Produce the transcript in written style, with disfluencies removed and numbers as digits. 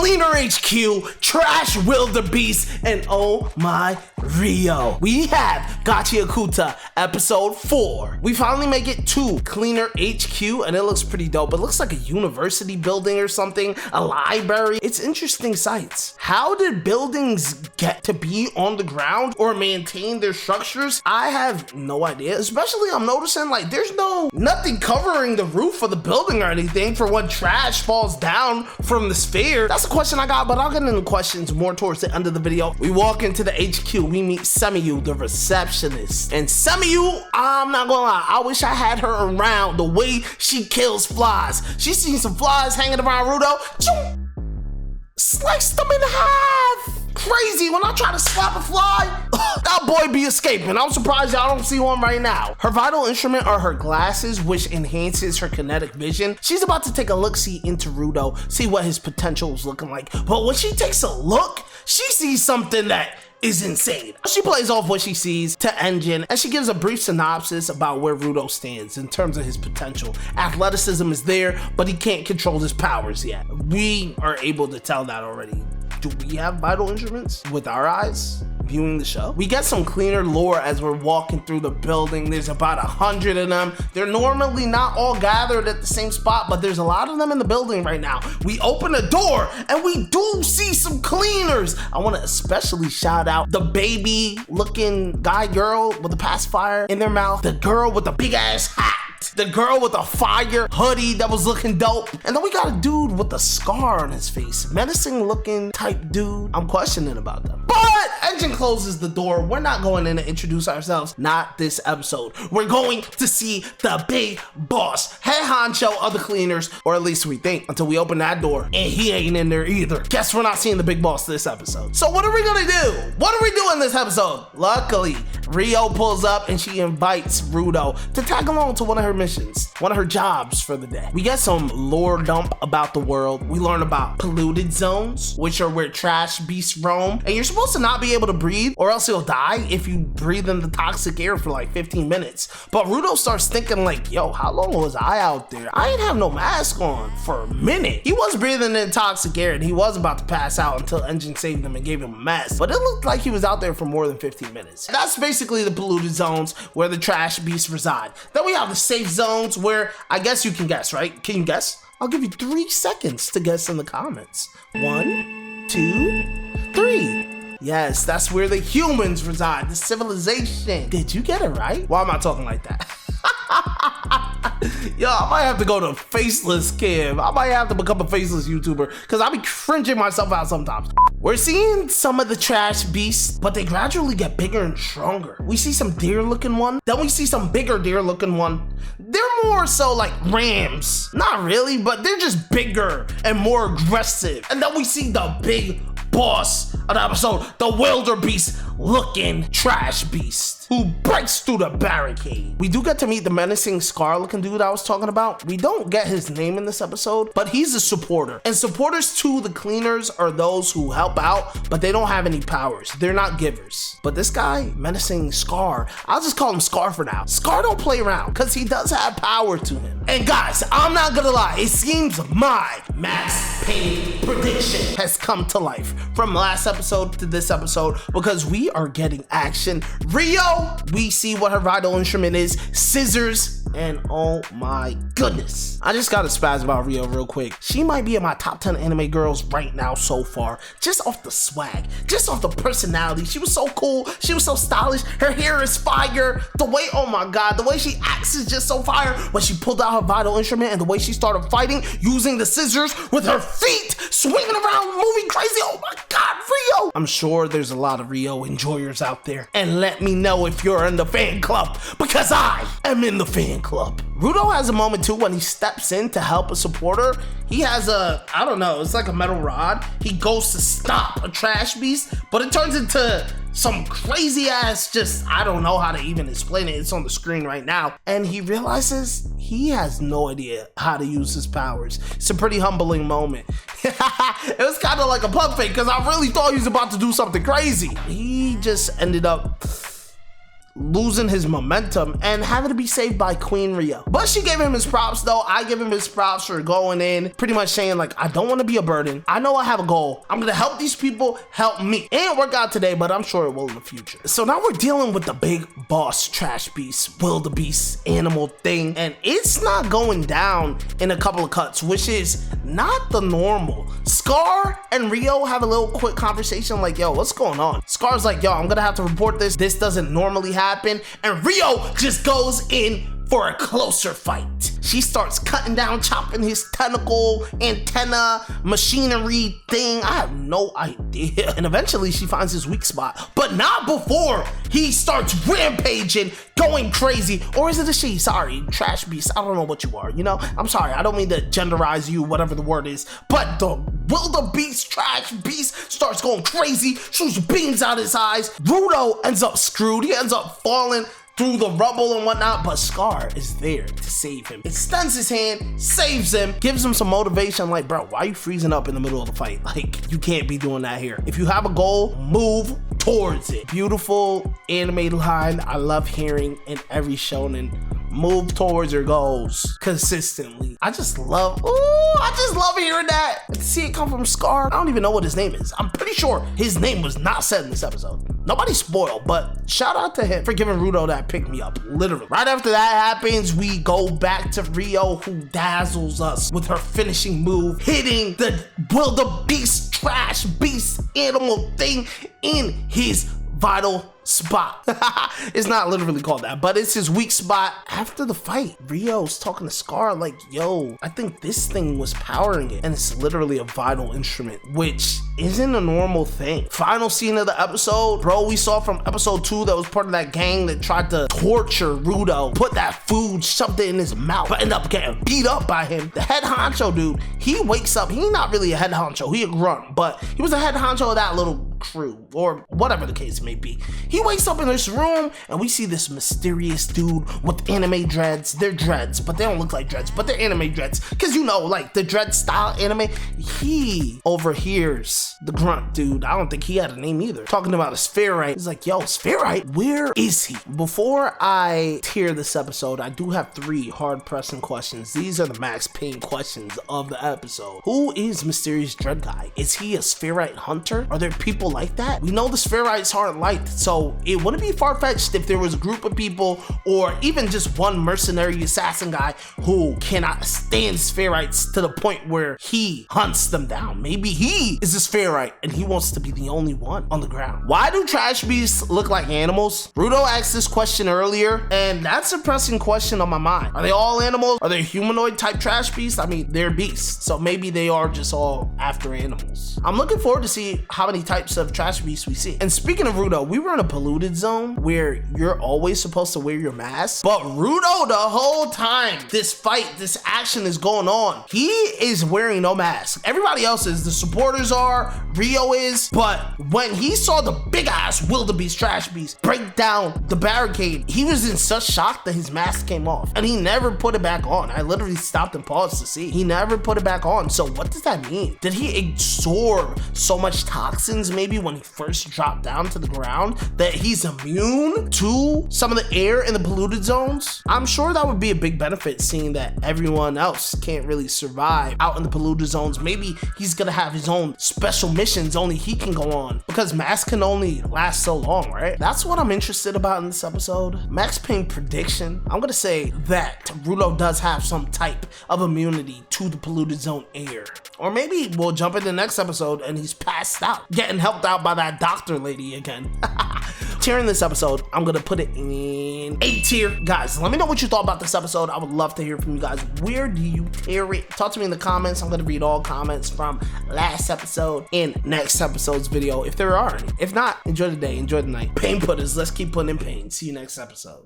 Cleaner HQ, Trash Wildebeest, and oh my Rio. We have Gachiakuta episode 4. We finally make it to Cleaner HQ, and it looks pretty dope. It looks like a university building or something, a library. It's interesting sights. How did buildings get to be on the ground or maintain their structures? I have no idea. Especially I'm noticing like there's nothing covering the roof of the building or anything for when trash falls down from the sphere. That's a question I got, but I'll get into questions more towards the end of the video. We walk into the HQ, we meet Semiyu, the receptionist. And Semiyu, I'm not gonna lie, I wish I had her around the way she kills flies. She's seen some flies hanging around Rudo. Sliced them in half. Crazy when I try to slap a fly. That boy be escaping. I'm surprised y'all don't see one right now. Her vital instrument are her glasses, which enhances her kinetic vision. She's about to take a look-see into Rudo, see what his potential is looking like. But when she takes a look, she sees something that is insane. She plays off what she sees to Engine, and she gives a brief synopsis about where Rudo stands in terms of his potential. Athleticism is there, but he can't control his powers yet. We are able to tell that already. Do we have vital instruments with our eyes viewing the show? We get some cleaner lore as we're walking through the building. There's about 100 of them. They're normally not all gathered at the same spot, but there's a lot of them in the building right now. We open a door and we do see some cleaners. I want to especially shout out the baby looking girl with the pacifier in their mouth, the girl with the big ass hat, the girl with a fire hoodie that was looking dope, and then we got a dude with a scar on his face, menacing looking type dude. I'm questioning about them. But Engine closes the door. We're not going in to introduce ourselves, not this episode. We're going to see the big boss, head honcho of the cleaners, or at least we think, until we open that door, and he ain't in there either. Guess we're not seeing the big boss this episode. So what are we gonna do? What are we doing this episode? Luckily, Rio pulls up and she invites Rudo to tag along to one of her missions, one of her jobs for the day. We get some lore dump about the world. We learn about polluted zones, which are where trash beasts roam, and you're supposed to not be able to breathe or else you'll die if you breathe in the toxic air for like 15 minutes. But Rudo starts thinking like, yo, how long was I out there? I ain't have no mask on for a minute. He was breathing in toxic air and he was about to pass out until Engine saved him and gave him a mask, but it looked like he was out there for more than 15 minutes. That's basically the polluted zones where the trash beasts reside. Then we have the safe zones where I guess you can guess, right? Can you guess? I'll give you 3 seconds to guess in the comments. 1, 2, 3. Yes, that's where the humans reside, the civilization. Did you get it right? Why am I talking like that? Yo, I might have to go to Faceless Kim. I might have to become a faceless YouTuber because I be cringing myself out sometimes. We're seeing some of the trash beasts, but they gradually get bigger and stronger. We see some deer looking one, then we see some bigger deer looking one. They're more so like rams. Not really, but they're just bigger and more aggressive. And then we see the big boss of the episode, the wildebeest looking trash beast who breaks through the barricade. We do get to meet the menacing scar looking dude I was talking about. We don't get his name in this episode, but he's a supporter. And supporters to the cleaners are those who help out, but they don't have any powers. They're not givers. But this guy, menacing Scar, I'll just call him Scar for now. Scar don't play around because he does have power to him. And guys, I'm not gonna lie, it seems my Max Payne prediction has come to life from last episode to this episode because we are getting action. Rio, we see what her vital instrument is, scissors, and oh my goodness. I just gotta spaz about Rio real quick. She might be in my top 10 anime girls right now so far, just off the swag, just off the personality. She was so cool, she was so stylish, her hair is fire, the way, oh my god, the way she acts is just so fire. When she pulled out her vital instrument and the way she started fighting using the scissors with her feet, swinging around, moving crazy, oh my god, Rio. I'm sure there's a lot of Rio enjoyers out there, and let me know if you're in the fan club, because I am in the fan club. Rudo has a moment too when he steps in to help a supporter. He has a, I don't know, it's like a metal rod. He goes to stop a trash beast, but it turns into some crazy ass, just, I don't know how to even explain it. It's on the screen right now. And he realizes he has no idea how to use his powers. It's a pretty humbling moment. It was kind of like a pump fake because I really thought he was about to do something crazy. He just ended up losing his momentum and having to be saved by Queen Rio. But she gave him his props though. I give him his props for going in, pretty much saying like, I don't want to be a burden. I know I have a goal. I'm gonna help these people help me. It ain't work out today, but I'm sure it will in the future. So now we're dealing with the big boss trash beast, wildebeest animal thing, and it's not going down in a couple of cuts, which is not the normal. Scar and Rio have a little quick conversation like, yo, what's going on? Scar's like, yo, I'm gonna have to report this. This doesn't normally happen. And Rio just goes in for a closer fight. She starts cutting down, chopping his tentacle, antenna, machinery thing. I have no idea. And eventually she finds his weak spot, but not before he starts rampaging, going crazy. Or is it a she? Sorry, trash beast. I don't know what you are, you know? I'm sorry, I don't mean to genderize you, whatever the word is, but the wildebeest trash beast starts going crazy, shoots beams out his eyes. Rudo ends up screwed. He ends up falling through the rubble and whatnot, but Scar is there to save him. Extends his hand, saves him, gives him some motivation like, bro, why are you freezing up in the middle of the fight? Like, you can't be doing that here. If you have a goal, move towards it. Beautiful animated line I love hearing in every shonen. Move towards your goals consistently. I just love hearing that. And to see it come from Scar, I don't even know what his name is. I'm pretty sure his name was not said in this episode. Nobody spoiled, but shout out to him for giving Rudo that pick me up, literally. Right after that happens, we go back to Rio, who dazzles us with her finishing move, hitting the wildebeest trash beast animal thing in his vital spot. It's not literally called that, but it's his weak spot. After the fight, Rio's talking to Scar like, yo, I think this thing was powering it, and it's literally a vital instrument, which isn't a normal thing. Final scene of the episode, bro, we saw from episode 2 that was part of that gang that tried to torture Rudo, put that food, shoved it in his mouth, but ended up getting beat up by him. The head honcho dude, he wakes up, he's not really a head honcho, he a grunt, but he was a head honcho of that little crew, or whatever the case may be. He wakes up in this room and we see this mysterious dude with anime dreads. They're dreads, but they don't look like dreads, but they're anime dreads, because you know, like the dread style anime. He overhears the grunt dude, I don't think he had a name either, talking about a spherite. He's like, yo, spherite, where is he? Before I tier this episode, I do have 3 hard pressing questions. These are the Max Payne questions of the episode. Who is Mysterious Dread Guy? Is he a spherite hunter? Are there people like that? We know the spherites aren't liked, so it wouldn't be far-fetched if there was a group of people, or even just one mercenary assassin guy who cannot stand spherites to the point where he hunts them down. Maybe he is a spherite and he wants to be the only one on the ground. Why do trash beasts look like animals? Rudo asked this question earlier, and that's a pressing question on my mind. Are they all animals? Are they humanoid type trash beasts? I mean, they're beasts, so maybe they are just all after animals. I'm looking forward to see how many types of trash beasts we see. And speaking of Rudo, we were in a polluted zone where you're always supposed to wear your mask, but Rudo, the whole time this fight, this action is going on, he is wearing no mask. Everybody else is, the supporters are, Rio is, but when he saw the big ass wildebeest trash beast break down the barricade, he was in such shock that his mask came off and he never put it back on. I literally stopped and paused to see. He never put it back on. So what does that mean? Did he absorb so much toxins maybe when he first dropped down to the ground that he's immune to some of the air in the polluted zones? I'm sure that would be a big benefit, seeing that everyone else can't really survive out in the polluted zones. Maybe he's gonna have his own special missions only he can go on, because masks can only last so long, right? That's what I'm interested about in this episode. Max Payne prediction, I'm gonna say that Rudo does have some type of immunity to the polluted zone air. Or maybe we'll jump in the next episode and he's passed out, getting helped out by that doctor lady again. Tiering this episode, I'm gonna put it in A tier. Guys, let me know what you thought about this episode. I would love to hear from you guys. Where do you tier it? Talk to me in the comments. I'm gonna read all comments from last episode in next episode's video, if there are any. If not, enjoy the day, enjoy the night. Pain putters, let's keep putting in pain. See you next episode.